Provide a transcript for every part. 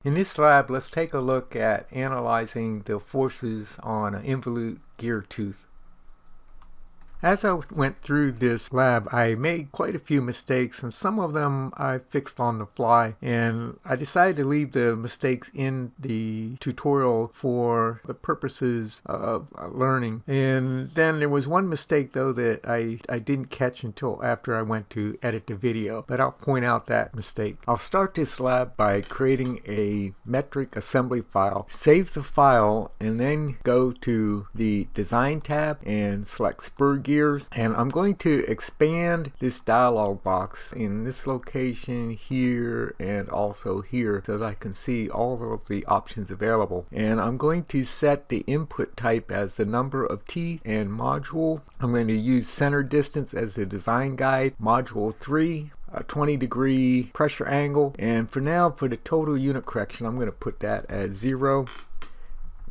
In this lab, let's take a look at analyzing the forces on an involute gear tooth. As I went through this lab, I made quite a few mistakes, and some of them I fixed on the fly, and I decided to leave the mistakes in the tutorial for the purposes of learning. And then there was one mistake though that I didn't catch until after I went to edit the video, but I'll point out that mistake. I'll start this lab by creating a metric assembly file, save the file, and then go to the Design tab and select Spur Gears, and I'm going to expand this dialog box in this location here and also here so that I can see all of the options available. And I'm going to set the input type as the number of teeth and module. I'm going to use center distance as the design guide, module 3, a 20-degree pressure angle, and for now, for the total unit correction, I'm going to put that as 0.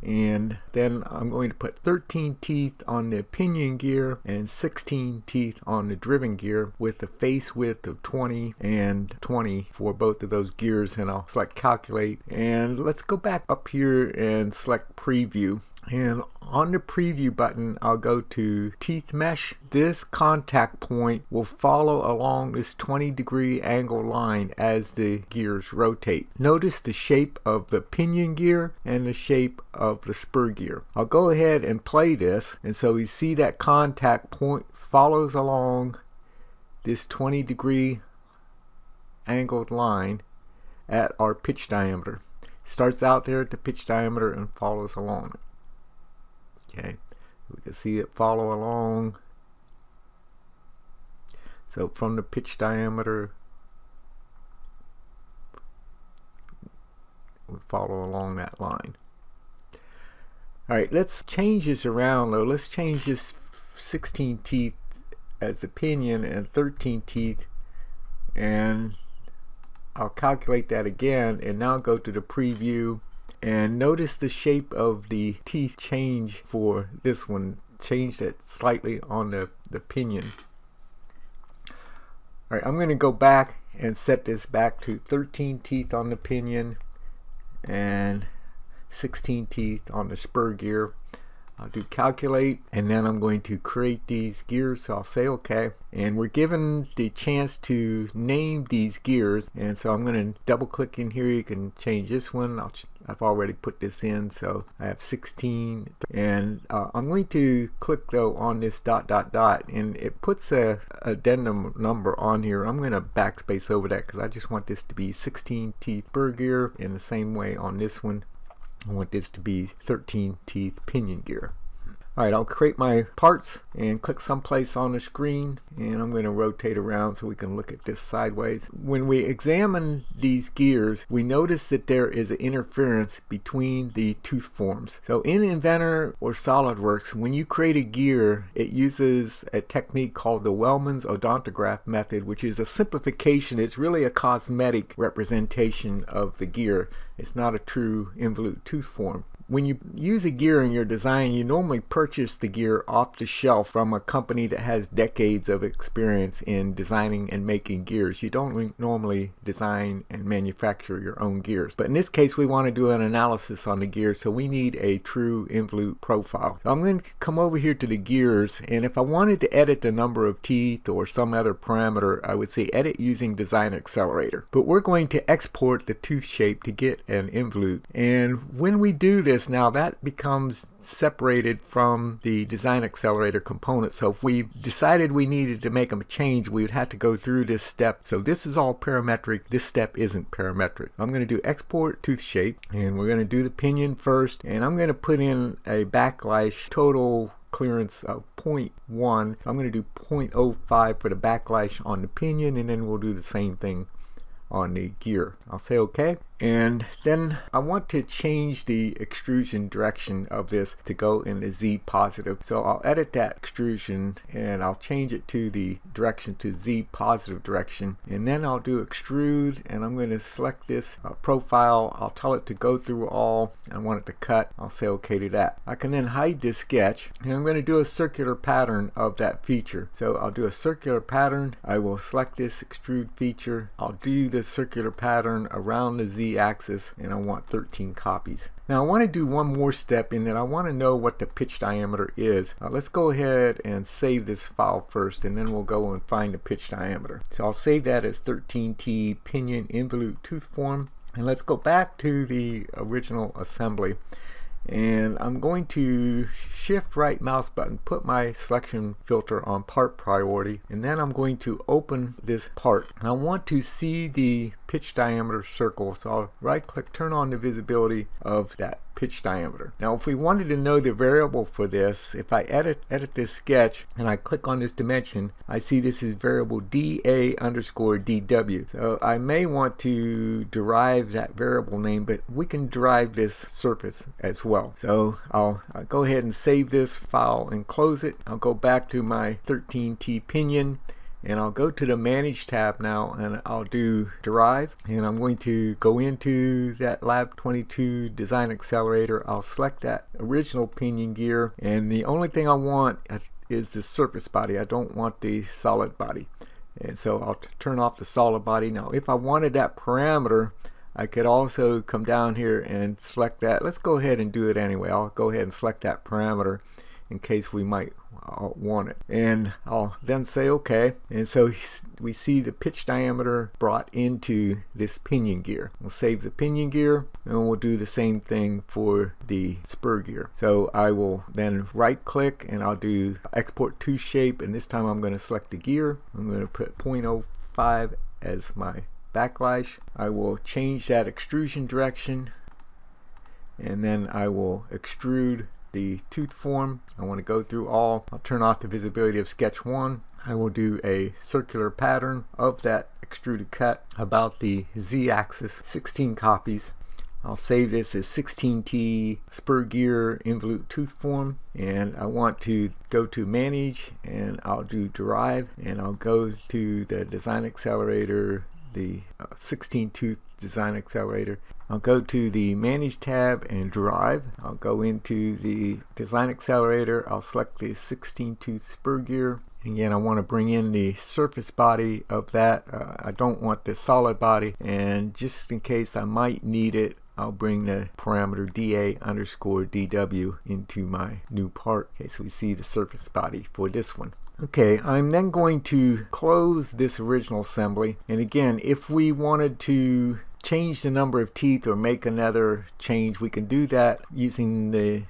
And then I'm going to put 13 teeth on the pinion gear and 16 teeth on the driven gear with a face width of 20 and 20 for both of those gears, and I'll select calculate. And let's go back up here and select preview, and on the preview button I'll go to teeth mesh. This contact point will follow along this 20-degree angle line as the gears rotate. Notice the shape of the pinion gear and the shape of the spur gear. I'll go ahead and play this, and so we see that contact point follows along this 20-degree angled line at our pitch diameter. Starts out there at the pitch diameter and follows along it. Okay, we can see it follow along. So from the pitch diameter, we follow along that line. Alright, let's change this around though. Let's change this 16 teeth as the pinion and 13 teeth, and I'll calculate that again, and now go to the preview. And notice the shape of the teeth change for this one. Changed it slightly on the pinion. Alright, I'm going to go back and set this back to 13 teeth on the pinion and 16 teeth on the spur gear. I'll do calculate, and then I'm going to create these gears, so I'll say OK. And we're given the chance to name these gears, and so I'm going to double click in here. You can change this one. I've already put this in, so I have 16, and I'm going to click though on this ... and it puts a addendum number on here. I'm going to backspace over that because I just want this to be 16 teeth spur gear, in the same way on this one I want this to be 13 teeth pinion gear. Alright, I'll create my parts and click someplace on the screen, and I'm going to rotate around so we can look at this sideways. When we examine these gears, we notice that there is an interference between the tooth forms. So in Inventor or Solidworks, when you create a gear, it uses a technique called the Wellman's odontograph method, which is a simplification. It's really a cosmetic representation of the gear. It's not a true involute tooth form. When you use a gear in your design, you normally purchase the gear off the shelf from a company that has decades of experience in designing and making gears. You don't normally design and manufacture your own gears. But in this case, we want to do an analysis on the gears, so we need a true involute profile. So I'm going to come over here to the gears, and if I wanted to edit the number of teeth or some other parameter, I would say edit using Design Accelerator. But we're going to export the tooth shape to get an involute. And when we do this, now that becomes separated from the Design Accelerator component. So if we decided we needed to make a change, we would have to go through this step. So this is all parametric. This step isn't parametric. I'm going to do export tooth shape, and we're going to do the pinion first, and I'm going to put in a backlash total clearance of 0.1. I'm going to do 0.05 for the backlash on the pinion, and then we'll do the same thing on the gear. I'll say OK, and then I want to change the extrusion direction of this to go in the Z positive. So I'll edit that extrusion and I'll change it to the direction to Z positive direction, and then I'll do extrude, and I'm going to select this profile. I'll tell it to go through all. I want it to cut. I'll say OK to that. I can then hide this sketch, and I'm going to do a circular pattern of that feature. So I'll do a circular pattern. I will select this extrude feature. I'll do the circular pattern around the Z z-axis, and I want 13 copies. Now I want to do one more step in that I want to know what the pitch diameter is. Let's go ahead and save this file first, and then we'll go and find the pitch diameter. So I'll save that as 13T pinion involute tooth form, and let's go back to the original assembly. And I'm going to shift right mouse button, put my selection filter on part priority, and then I'm going to open this part. And I want to see the pitch diameter circle, so I'll right click, turn on the visibility of that pitch diameter. Now if we wanted to know the variable for this, if I edit this sketch and I click on this dimension, I see this is variable DA_DW. So I may want to derive that variable name, but we can derive this surface as well. So I'll go ahead and save this file and close it. I'll go back to my 13T pinion, and I'll go to the Manage tab now, and I'll do Derive, and I'm going to go into that Lab 22 Design Accelerator. I'll select that original pinion gear, and the only thing I want is the surface body. I don't want the solid body, and so I'll turn off the solid body. Now if I wanted that parameter, I could also come down here and select that. Let's go ahead and do it anyway. I'll go ahead and select that parameter in case we might want it, and I'll then say OK, and so we see the pitch diameter brought into this pinion gear. We'll save the pinion gear, and we'll do the same thing for the spur gear. So I will then right click, and I'll do export to shape, and this time I'm going to select the gear. I'm going to put 0.05 as my backlash. I will change that extrusion direction, and then I will extrude the tooth form. I want to go through all. I'll turn off the visibility of sketch 1. I will do a circular pattern of that extruded cut about the z-axis, 16 copies. I'll save this as 16T spur gear involute tooth form, and I want to go to Manage, and I'll do Derive, and I'll go to the Design Accelerator, the 16 tooth Design Accelerator. I'll go to the Manage tab and Derive. I'll go into the Design Accelerator. I'll select the 16 tooth spur gear. Again, I want to bring in the surface body of that. I don't want the solid body, and just in case I might need it, I'll bring the parameter DA_DW into my new part. Okay, so we see the surface body for this one. Okay, I'm then going to close this original assembly, and again, if we wanted to change the number of teeth or make another change, we can do that using the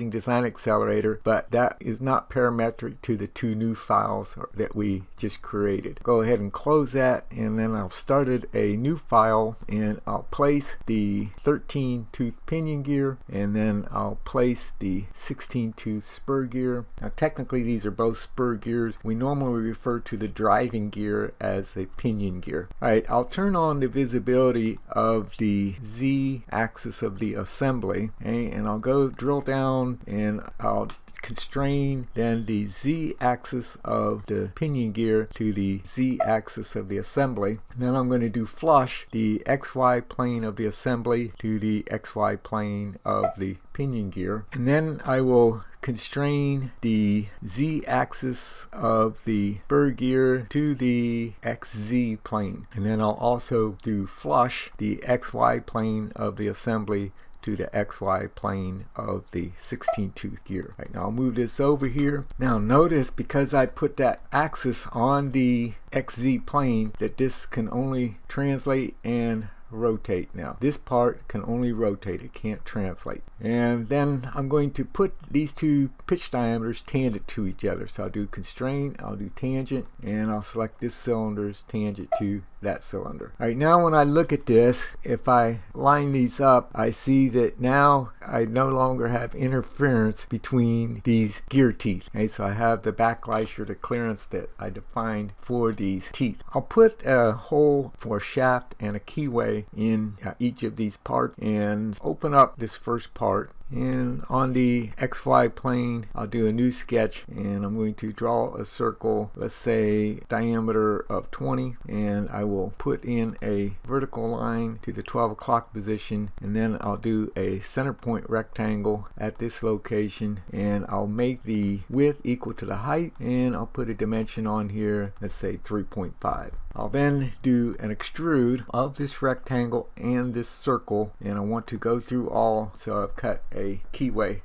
Design Accelerator, but that is not parametric to the two new files that we just created. Go ahead and close that, and then I'll start a new file, and I'll place the 13 tooth pinion gear, and then I'll place the 16 tooth spur gear. Now technically these are both spur gears. We normally refer to the driving gear as a pinion gear. Alright, I'll turn on the visibility of the z-axis of the assembly, okay, and I'll go drill down, and I'll constrain then the z-axis of the pinion gear to the z-axis of the assembly. And then I'm going to do flush the xy plane of the assembly to the xy plane of the pinion gear, and then I will constrain the z-axis of the spur gear to the xz plane, and then I'll also do flush the xy plane of the assembly to the XY plane of the 16 tooth gear. Right, now I'll move this over here. Now notice, because I put that axis on the XZ plane, that this can only translate and rotate. Now this part can only rotate, it can't translate. And then I'm going to put these two pitch diameters tangent to each other. So I'll do constrain, I'll do tangent, and I'll select this cylinder's tangent to that cylinder. Alright, now when I look at this, if I line these up, I see that now I no longer have interference between these gear teeth. Okay, so I have the backlash or the clearance that I defined for these teeth. I'll put a hole for a shaft and a keyway in each of these parts, and open up this first part. And on the XY plane, I'll do a new sketch, and I'm going to draw a circle, let's say diameter of 20, and I will put in a vertical line to the 12 o'clock position, and then I'll do a center point rectangle at this location, and I'll make the width equal to the height, and I'll put a dimension on here, let's say 3.5. I'll then do an extrude of this rectangle and this circle, and I want to go through all, so I've cut a keyway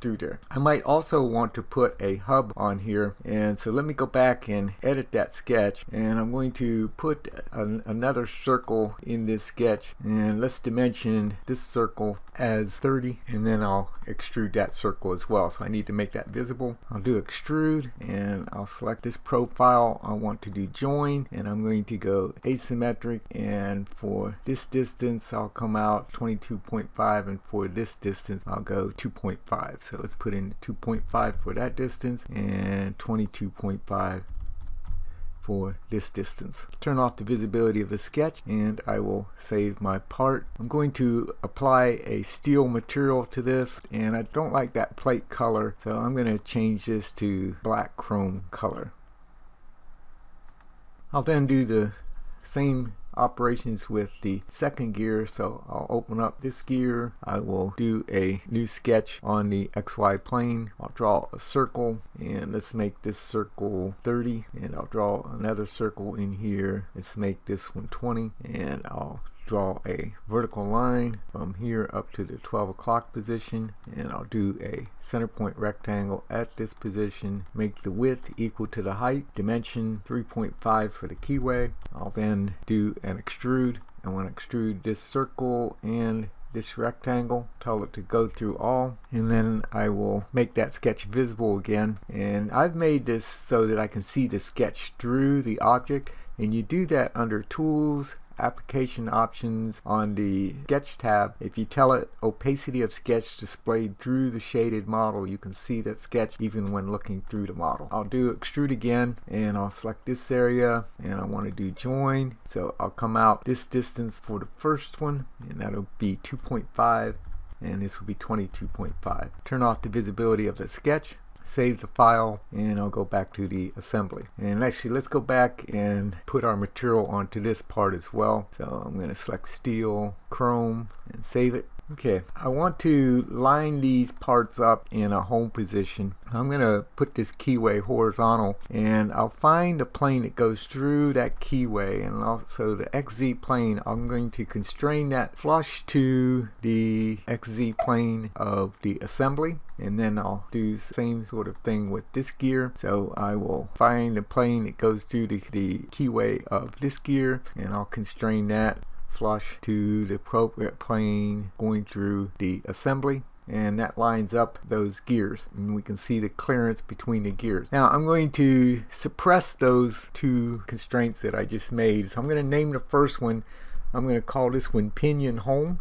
through there. I might also want to put a hub on here, and so let me go back and edit that sketch, and I'm going to put another circle in this sketch, and let's dimension this circle as 30, and then I'll extrude that circle as well. So I need to make that visible. I'll do extrude, and I'll select this profile. I want to do join, and I'm going to go asymmetric, and for this distance I'll come out 22.5, and for this distance I'll go 2.5. So let's put in 2.5 for that distance and 22.5 for this distance. Turn off the visibility of the sketch, and I will save my part. I'm going to apply a steel material to this, and I don't like that plate color, so I'm going to change this to black chrome color. I'll then do the same operations with the second gear, so I'll open up this gear. I will do a new sketch on the XY plane. I'll draw a circle, and let's make this circle 30, and I'll draw another circle in here. Let's make this one 20, and I'll draw a vertical line from here up to the 12 o'clock position, and I'll do a center point rectangle at this position, make the width equal to the height, dimension 3.5 for the keyway. I'll then do an extrude. I want to extrude this circle and this rectangle, tell it to go through all, and then I will make that sketch visible again. And I've made this so that I can see the sketch through the object, and you do that under Tools, Application Options on the Sketch tab. If you tell it opacity of sketch displayed through the shaded model, you can see that sketch even when looking through the model. I'll do extrude again, and I'll select this area, and I want to do join, so I'll come out this distance for the first one, and that'll be 2.5, and this will be 22.5. Turn off the visibility of the sketch, save the file, and I'll go back to the assembly. And actually, let's go back and put our material onto this part as well. So I'm going to select steel, chrome, and save it. Okay, I want to line these parts up in a home position. I'm going to put this keyway horizontal, and I'll find the plane that goes through that keyway, and also the XZ plane. I'm going to constrain that flush to the XZ plane of the assembly, and then I'll do the same sort of thing with this gear. So I will find the plane that goes through the keyway of this gear, and I'll constrain that flush to the appropriate plane going through the assembly, and that lines up those gears, and we can see the clearance between the gears. Now I'm going to suppress those two constraints that I just made. So I'm going to name the first one, I'm going to call this one pinion home,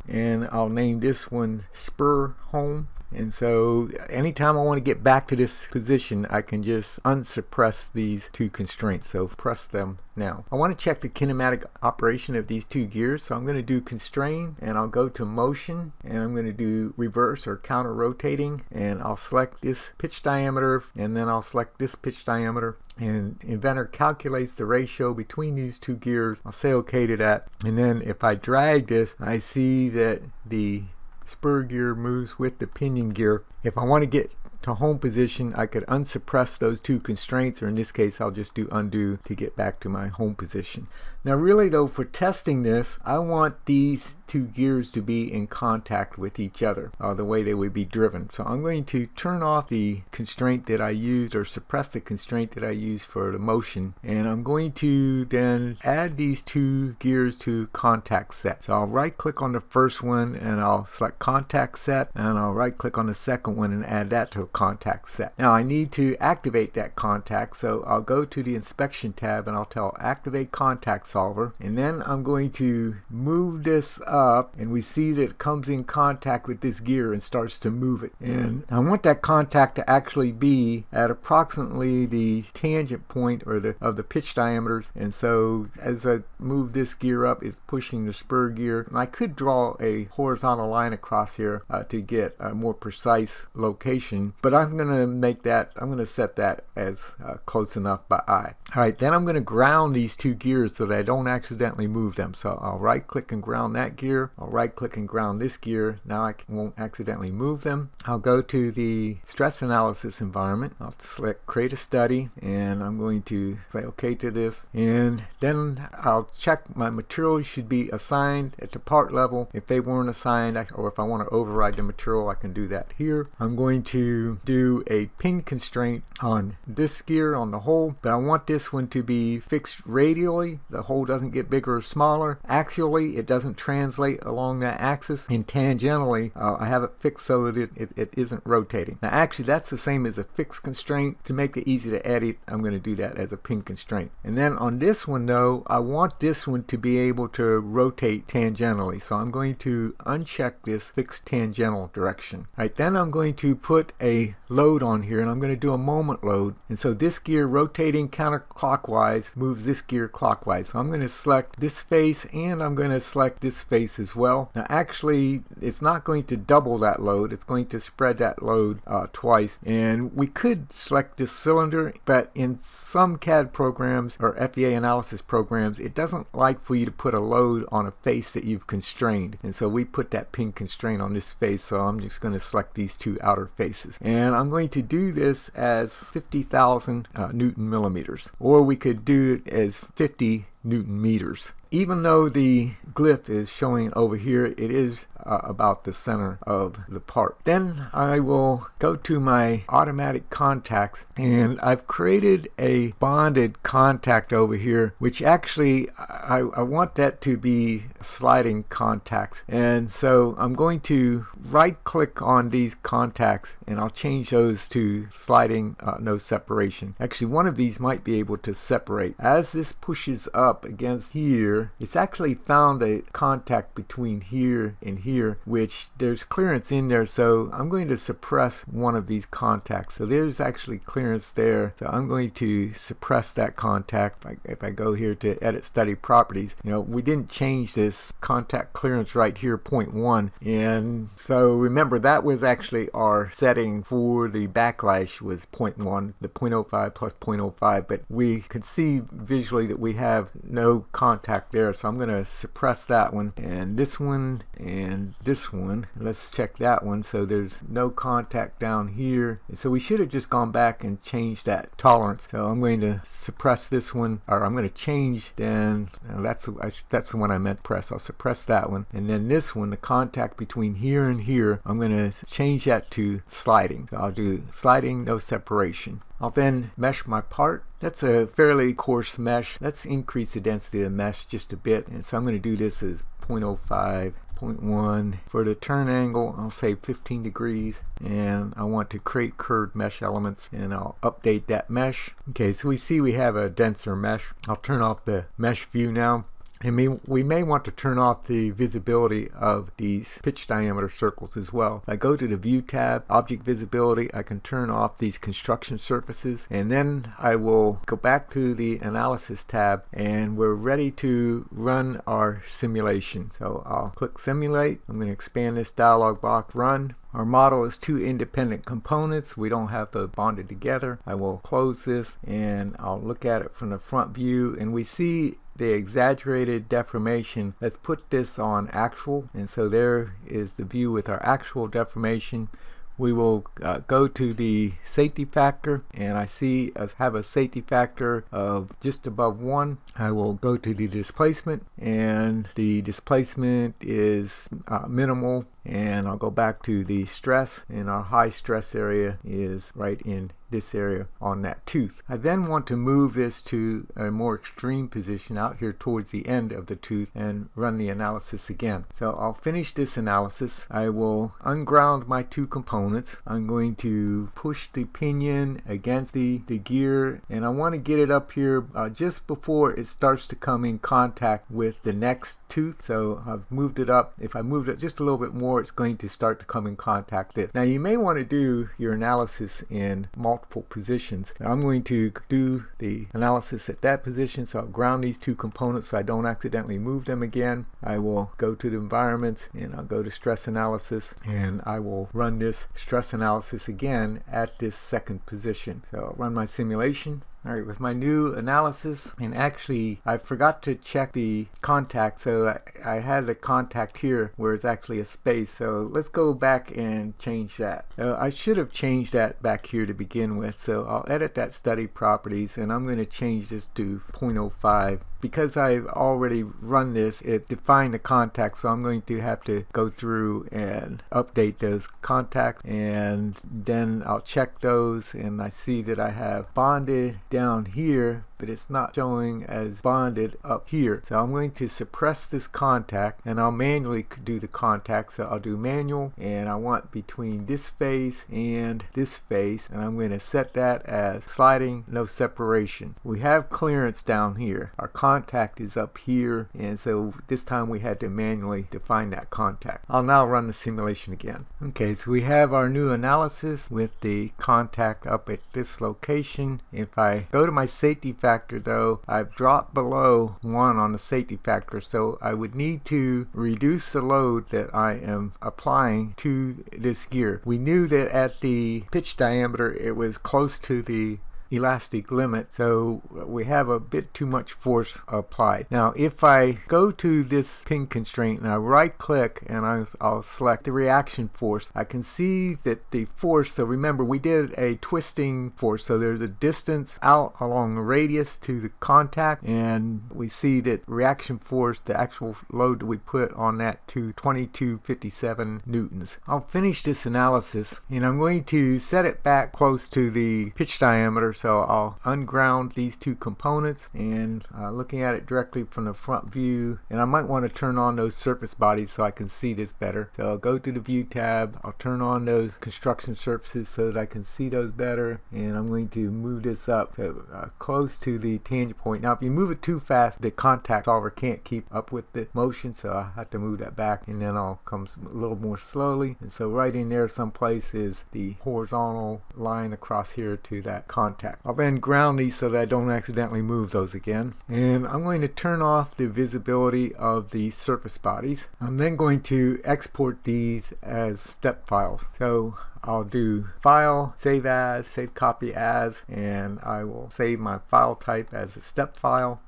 and I'll name this one spur home. And so anytime I want to get back to this position, I can just unsuppress these two constraints. So press them now. I want to check the kinematic operation of these two gears, so I'm going to do constrain, and I'll go to motion, and I'm going to do reverse or counter rotating, and I'll select this pitch diameter, and then I'll select this pitch diameter, and Inventor calculates the ratio between these two gears. I'll say okay to that, and then if I drag this, I see that the spur gear moves with the pinion gear. If I want to get to home position, I could unsuppress those two constraints, or in this case I'll just do undo to get back to my home position. Now really though, for testing this, I want these two gears to be in contact with each other, the way they would be driven. So I'm going to turn off the constraint that I used, or suppress the constraint that I used for the motion, and I'm going to then add these two gears to contact set. So I'll right click on the first one, and I'll select contact set, and I'll right click on the second one and add that to a contact set. Now I need to activate that contact, so I'll go to the inspection tab, and I'll tell activate contact solver, and then I'm going to move this up, and we see that it comes in contact with this gear and starts to move it. And I want that contact to actually be at approximately the tangent point, or of the pitch diameters, and so as I move this gear up, it's pushing the spur gear. And I could draw a horizontal line across here to get a more precise location, but I'm going to make that, I'm going to set that as close enough by eye. All right, then I'm going to ground these two gears so that I don't accidentally move them. So I'll right click and ground that gear. I'll right click and ground this gear. Now I won't accidentally move them. I'll go to the stress analysis environment. I'll select create a study, and I'm going to say okay to this, and then I'll check my materials should be assigned at the part level. If they weren't assigned, or if I want to override the material, I can do that here. I'm going to do a pin constraint on this gear on the hole, but I want this one to be fixed radially. The hole doesn't get bigger or smaller. Axially, it doesn't translate along that axis, and tangentially I have it fixed so that it isn't rotating. Now actually that's the same as a fixed constraint. To make it easy to edit, I'm going to do that as a pin constraint. And then on this one though, I want this one to be able to rotate tangentially, so I'm going to uncheck this fixed tangential direction. All right, then I'm going to put a load on here, and I'm going to do a moment load, and so this gear rotating counterclockwise moves this gear clockwise. So I'm going to select this face, and I'm going to select this face as well. Now actually it's not going to double that load, it's going to spread that load twice, and we could select this cylinder, but in some CAD programs or FEA analysis programs, it doesn't like for you to put a load on a face that you've constrained, and so we put that pin constraint on this face. So I'm just going to select these two outer faces, and I'm going to do this as 50,000 Newton millimeters, or we could do it as 50 Newton meters. Even though the glyph is showing over here, it is about the center of the part. Then I will go to my automatic contacts, and I've created a bonded contact over here, which actually I want that to be sliding contacts. And so I'm going to right click on these contacts, and I'll change those to sliding no separation. Actually one of these might be able to separate. As this pushes up against here, it's actually found a contact between here and here, which there's clearance in there, so I'm going to suppress one of these contacts. So there's actually clearance there, so I'm going to suppress that contact. If I go here to edit study properties, you know, we didn't change this contact clearance right here, 0.1, and so remember that was actually our setting for the backlash was 0.1, the 0.05 plus 0.05, but we could see visually that we have no contact there, so I'm going to suppress that one, and this one, and this one. Let's check that one. So there's no contact down here, and so we should have just gone back and changed that tolerance. So I'm going to suppress this one, or I'm going to change, then that's the one I meant to press. I'll suppress that one, and then this one, the contact between here and here, I'm going to change that to sliding. So I'll do sliding no separation. I'll then mesh my part. That's a fairly coarse mesh. Let's increase the density of the mesh just a bit, and so I'm going to do this as 0.05, 0.1. For the turn angle, I'll say 15 degrees, and I want to create curved mesh elements, and I'll update that mesh. Okay, so we see we have a denser mesh. I'll turn off the mesh view now. And we may want to turn off the visibility of these pitch diameter circles as well. If I go to the View tab, Object Visibility, I can turn off these construction surfaces, and then I will go back to the Analysis tab, and we're ready to run our simulation. So I'll click Simulate. I'm going to expand this dialog box, Run. Our model is two independent components. We don't have to bond it together. I will close this, and I'll look at it from the front view, and we see the exaggerated deformation. Let's put this on actual, and so there is the view with our actual deformation. We will go to the safety factor, and I see us have a safety factor of just above 1. I will go to the displacement, and the displacement is minimal, and I'll go back to the stress, and our high stress area is right in this area on that tooth. I then want to move this to a more extreme position out here towards the end of the tooth and run the analysis again. So I'll finish this analysis. I will unground my two components. I'm going to push the pinion against the gear, and I want to get it up here just before it starts to come in contact with the next tooth. So I've moved it up. If I moved it just a little bit more, it's going to start to come in contact with it. Now you may want to do your analysis in multiple multiple positions. I'm going to do the analysis at that position, so I'll ground these two components so I don't accidentally move them again. I will go to the environments and I'll go to stress analysis, and I will run this stress analysis again at this second position. So I'll run my simulation. Alright, with my new analysis, and actually I forgot to check the contact, so I had a contact here where it's actually a space, so let's go back and change that. I should have changed that back here to begin with, so I'll edit that study properties, and I'm going to change this to 0.05. Because I've already run this, it defined the contact, so I'm going to have to go through and update those contacts, and then I'll check those, and I see that I have bonded down here, but it's not showing as bonded up here. So I'm going to suppress this contact, and I'll manually do the contact. So I'll do manual, and I want between this face and this face, and I'm going to set that as sliding, no separation. We have clearance down here. Our contact is up here, and so this time we had to manually define that contact. I'll now run the simulation again. Okay, so we have our new analysis with the contact up at this location. If I go to my safety factor, though, I've dropped below 1 on the safety factor, so I would need to reduce the load that I am applying to this gear. We knew that at the pitch diameter it was close to the elastic limit, so we have a bit too much force applied. Now if I go to this pin constraint and I right click and I'll select the reaction force, I can see that the force, so remember we did a twisting force, so there's a distance out along the radius to the contact, and we see that reaction force, the actual load that we put on that, to 2257 newtons. I'll finish this analysis, and I'm going to set it back close to the pitch diameter. So I'll unground these two components, and looking at it directly from the front view, and I might want to turn on those surface bodies so I can see this better. So I'll go to the view tab, I'll turn on those construction surfaces so that I can see those better, and I'm going to move this up to close to the tangent point. Now if you move it too fast, the contact solver can't keep up with the motion, so I have to move that back, and then I'll come a little more slowly. And so right in there someplace is the horizontal line across here to that contact. I'll then ground these so that I don't accidentally move those again. And I'm going to turn off the visibility of the surface bodies. I'm then going to export these as step files. So I'll do File, Save As, Save Copy As, and I will save my file type as a step file.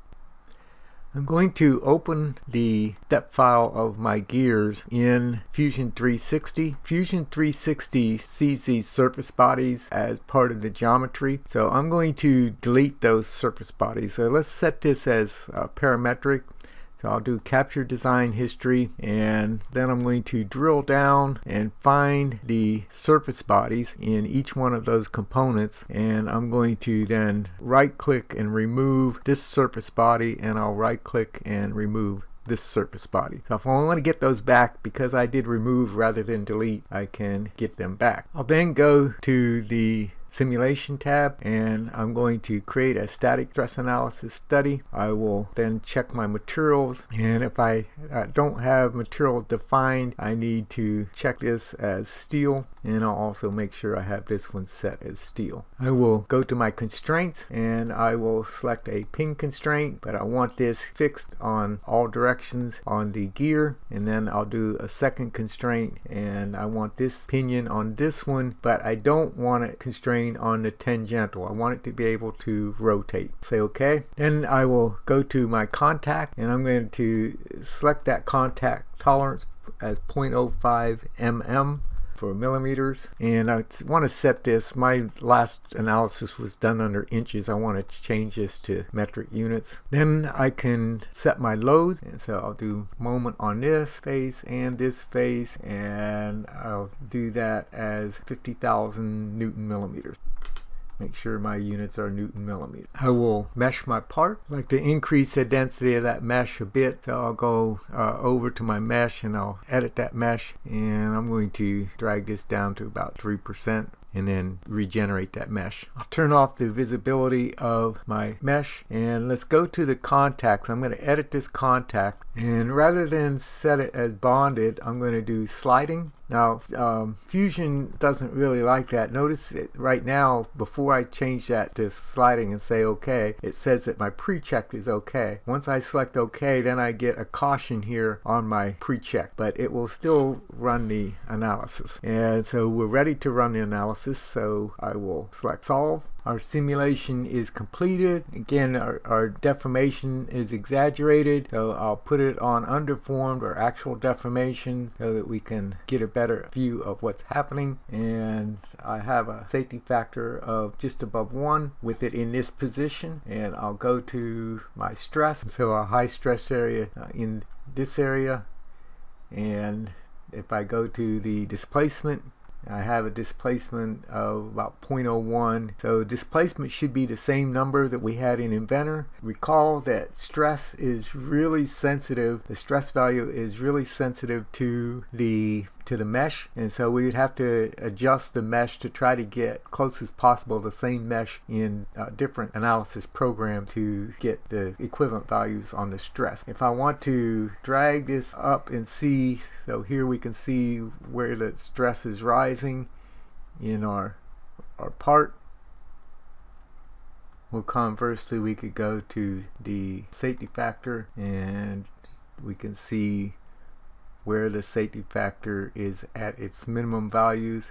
I'm going to open the step file of my gears in Fusion 360. Fusion 360 sees these surface bodies as part of the geometry, so I'm going to delete those surface bodies. So let's set this as parametric. So I'll do capture design history, and then I'm going to drill down and find the surface bodies in each one of those components, and I'm going to then right click and remove this surface body, and I'll right click and remove this surface body. So if I want to get those back, because I did remove rather than delete, I can get them back. I'll then go to the simulation tab, and I'm going to create a static stress analysis study. I will then check my materials, and if I don't have material defined, I need to check this as steel, and I'll also make sure I have this one set as steel. I will go to my constraints, and I will select a pin constraint, but I want this fixed on all directions on the gear, and then I'll do a second constraint, and I want this pinion on this one, but I don't want it constrained on the tangential. I want it to be able to rotate. Say OK. Then I will go to my contact, and I'm going to select that contact tolerance as 0.05 mm for millimeters, and I want to set this, my last analysis was done under inches, I want to change this to metric units. Then I can set my loads, and so I'll do moment on this face and this face, and I'll do that as 50,000 Newton millimeters. Make sure my units are Newton millimeters. I will mesh my part. I like to increase the density of that mesh a bit, so I'll go over to my mesh and I'll edit that mesh, and I'm going to drag this down to about 3% and then regenerate that mesh. I'll turn off the visibility of my mesh, and let's go to the contacts. I'm going to edit this contact, And rather than set it as bonded, I'm going to do sliding. Now, Fusion doesn't really like that. Notice it right now, before I change that to sliding and say OK, it says that my pre-check is OK. Once I select OK, then I get a caution here on my pre-check, but it will still run the analysis. And so we're ready to run the analysis, so I will select Solve. Our simulation is completed. Again, our deformation is exaggerated, so I'll put it on underformed or actual deformation so that we can get a better view of what's happening. And I have a safety factor of just above 1 with it in this position, and I'll go to my stress, so a high stress area in this area. And if I go to the displacement, I have a displacement of about 0.01. So displacement should be the same number that we had in Inventor. Recall that stress is really sensitive. The stress value is really sensitive to the mesh, and so we would have to adjust the mesh to try to get close as possible the same mesh in a different analysis program to get the equivalent values on the stress. If I want to drag this up and see, so here we can see where the stress is rising in our part. Well, conversely, we could go to the safety factor and we can see where the safety factor is at its minimum values.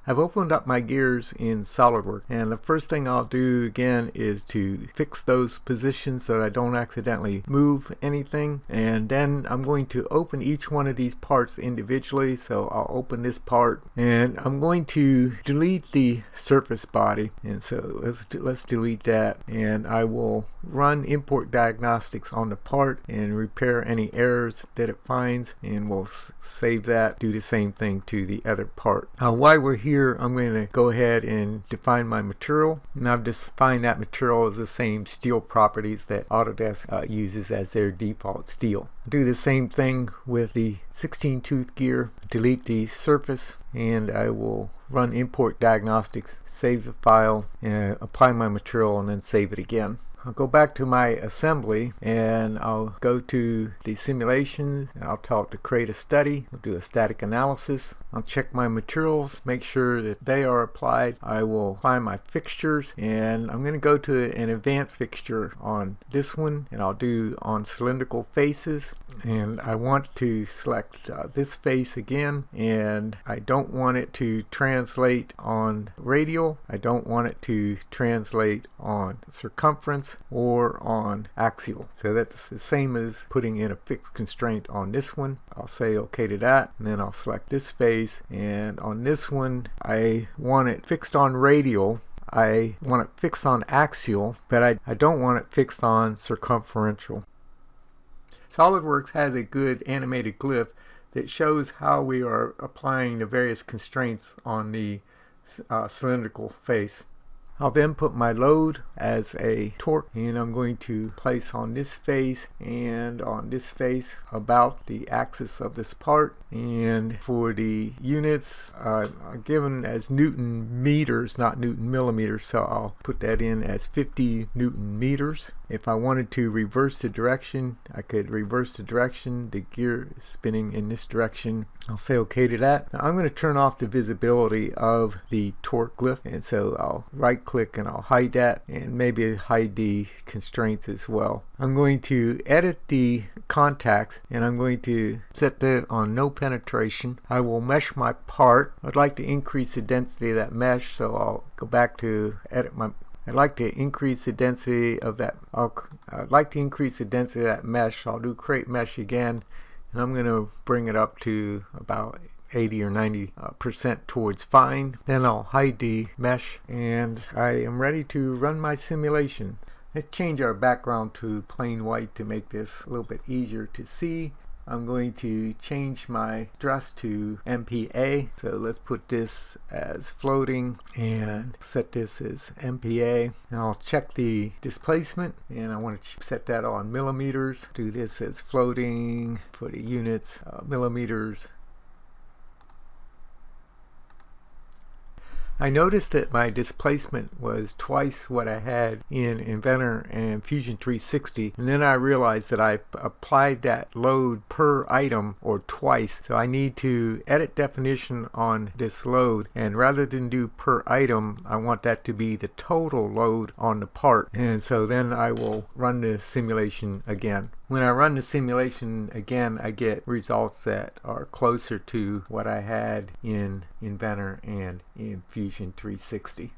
I've opened up my gears in Solidworks, and the first thing I'll do again is to fix those positions so that I don't accidentally move anything. And then I'm going to open each one of these parts individually. So I'll open this part and I'm going to delete the surface body, and so let's delete that, and I will run import diagnostics on the part and repair any errors that it finds, and we'll save that, do the same thing to the other part. While we're here, I'm going to go ahead and define my material, and I've defined that material as the same steel properties that Autodesk uses as their default steel. Do the same thing with the 16-tooth gear. Delete the surface, and I will run import diagnostics, save the file, and apply my material, and then save it again. I'll go back to my assembly and I'll go to the simulations, and I'll tell it to create a study. I'll do a static analysis. I'll check my materials, make sure that they are applied. I will apply my fixtures, and I'm going to go to an advanced fixture on this one, and I'll do on cylindrical faces. And I want to select this face again, and I don't want it to translate on radial. I don't want it to translate on circumference or on axial. So that's the same as putting in a fixed constraint on this one. I'll say OK to that, and then I'll select this face, and on this one I want it fixed on radial. I want it fixed on axial, but I don't want it fixed on circumferential. Solidworks has a good animated glyph that shows how we are applying the various constraints on the cylindrical face. I'll then put my load as a torque, and I'm going to place on this face and on this face about the axis of this part. And for the units given as Newton meters, not Newton millimeters, so I'll put that in as 50 Newton meters. If I wanted to reverse the direction, I could reverse the direction. The gear is spinning in this direction. I'll say OK to that. Now I'm going to turn off the visibility of the torque glyph, and so I'll right click and I'll hide that, and maybe hide the constraints as well. I'm going to edit the contacts, and I'm going to set that on no penetration. I will mesh my part. I'd like to increase the density of that mesh, so I'll go back to edit my. I'd like to increase the density of that. I'd like to increase the density of that mesh. I'll do create mesh again, and I'm going to bring it up to about 80 or 90% towards fine. Then I'll hide the mesh, and I am ready to run my simulation. Let's change our background to plain white to make this a little bit easier to see. I'm going to change my stress to MPa, so let's put this as floating and set this as MPa. Now I'll check the displacement, and I want to set that on millimeters. Do this as floating for the units, millimeters. I noticed that my displacement was twice what I had in Inventor and Fusion 360, and then I realized that I applied that load per item or twice. So I need to edit definition on this load, and rather than do per item, I want that to be the total load on the part. And so then I will run the simulation again. When I run the simulation again, I get results that are closer to what I had in Inventor and in Fusion 360.